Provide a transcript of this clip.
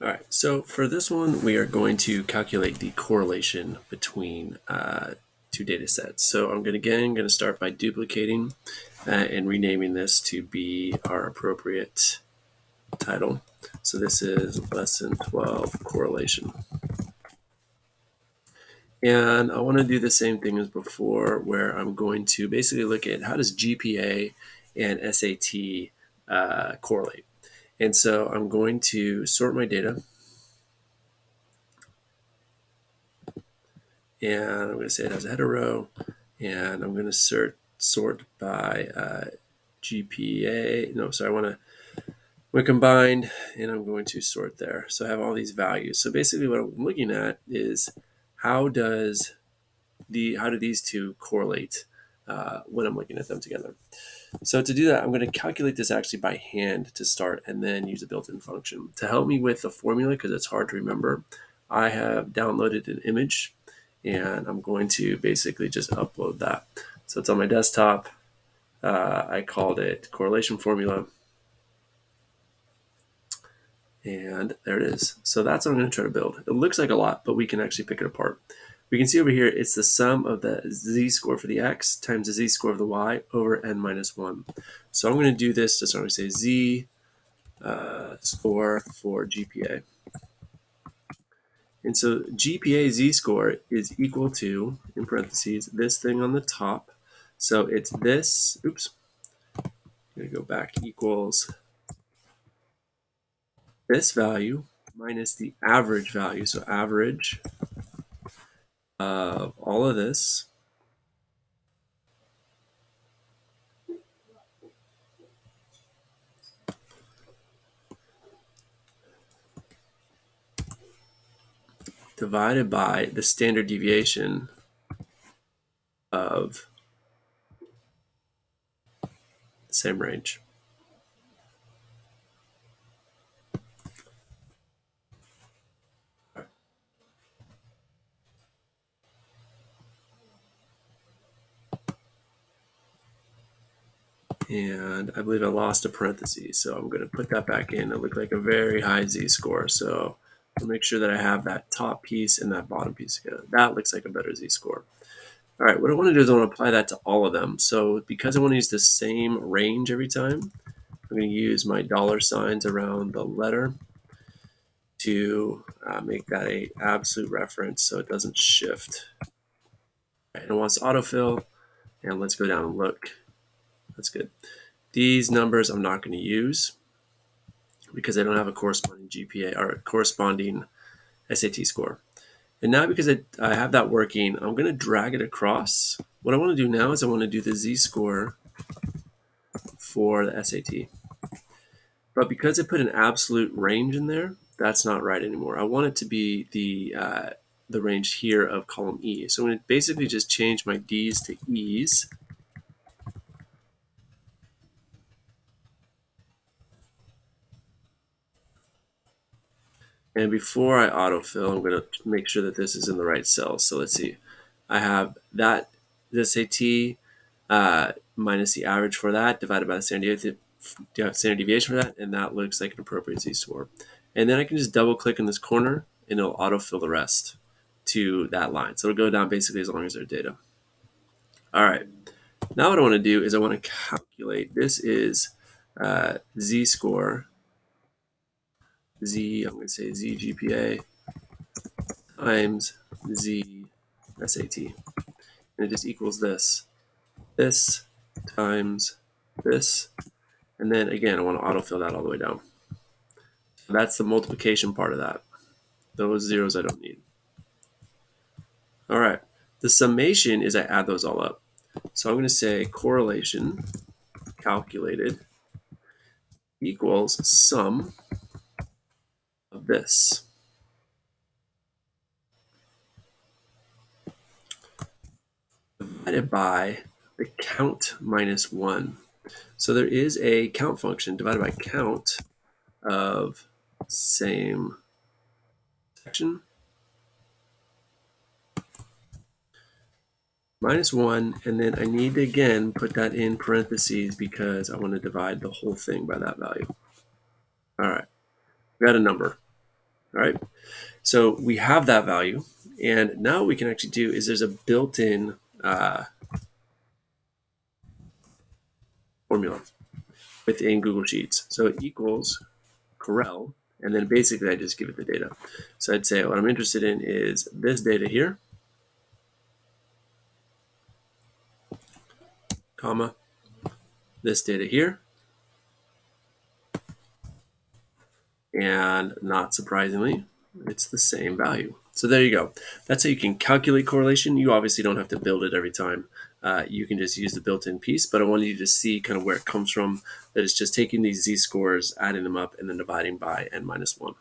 All right, so for this one, we are going to calculate the correlation between two data sets. So I'm going to start by duplicating and renaming this to be our appropriate title. So this is lesson 12 correlation. And I want to do the same thing as before, where I'm going to basically look at how does GPA and SAT correlate. And so I'm going to sort my data. And I'm going to say it has a header row, and I'm going to sort by GPA. No, sorry, I want to combine, and I'm going to sort there. So I have all these values. So basically, what I'm looking at is how do these two correlate when I'm looking at them together. So to do that, I'm going to calculate this actually by hand to start, and then use a built-in function to help me with the formula because it's hard to remember. I have downloaded an image, and I'm going to basically just upload that. So it's on my desktop. I called it correlation formula, and there it is. So that's what I'm going to try to build. It looks like a lot, but we can actually pick it apart. We can see over here, it's the sum of the z-score for the x times the z-score of the y over n minus 1. So I'm going to do this to start to say z score for GPA. And so GPA z-score is equal to, in parentheses, this thing on the top. So it's this, oops, I'm going to go back, equals this value minus the average value. So average of all of this divided by the standard deviation of the same range. And I believe I lost a parenthesis, so I'm going to put that back in. It looked like a very high z-score, so I'll make sure that I have that top piece and that bottom piece together. That looks like a better z-score. All right, what I want to do is I want to apply that to all of them. So because I want to use the same range every time, I'm going to use my dollar signs around the letter to make that a absolute reference so it doesn't shift. And it wants to autofill, and let's go down and look. That's good. These numbers I'm not going to use because I don't have a corresponding GPA or a corresponding SAT score. And now because I have that working, I'm going to drag it across. What I want to do now is I want to do the z-score for the SAT. But because I put an absolute range in there, that's not right anymore. I want it to be the range here of column E. So I'm going to basically just change my D's to E's. And before I autofill, I'm going to make sure that this is in the right cell. So let's see. I have that SAT minus the average for that divided by the standard deviation for that, and that looks like an appropriate z-score. And then I can just double click in this corner and it'll autofill the rest to that line. So it'll go down basically as long as there's data. All right, now what I want to do is I want to calculate, this is z-score, I'm going to say z GPA times z SAT. And it just equals this times this, and then again I want to autofill that all the way down. So that's the multiplication part of that. Those zeros I don't need. All right, the summation is I add those all up. So I'm going to say correlation calculated equals sum of this. Divided by the count minus 1. So there is a count function divided by count of same section minus 1, and then I need to again put that in parentheses because I want to divide the whole thing by that value. All right, we got a number. So we have that value, and now what we can actually do is there's a built-in formula within Google Sheets. So it equals Corel, and then basically I just give it the data. So I'd say what I'm interested in is this data here, comma, this data here, and not surprisingly, it's the same value. So there you go. That's how you can calculate correlation. You obviously don't have to build it every time. You can just use the built-in piece, but I wanted you to see kind of where it comes from, that it's just taking these z-scores, adding them up, and then dividing by n minus 1.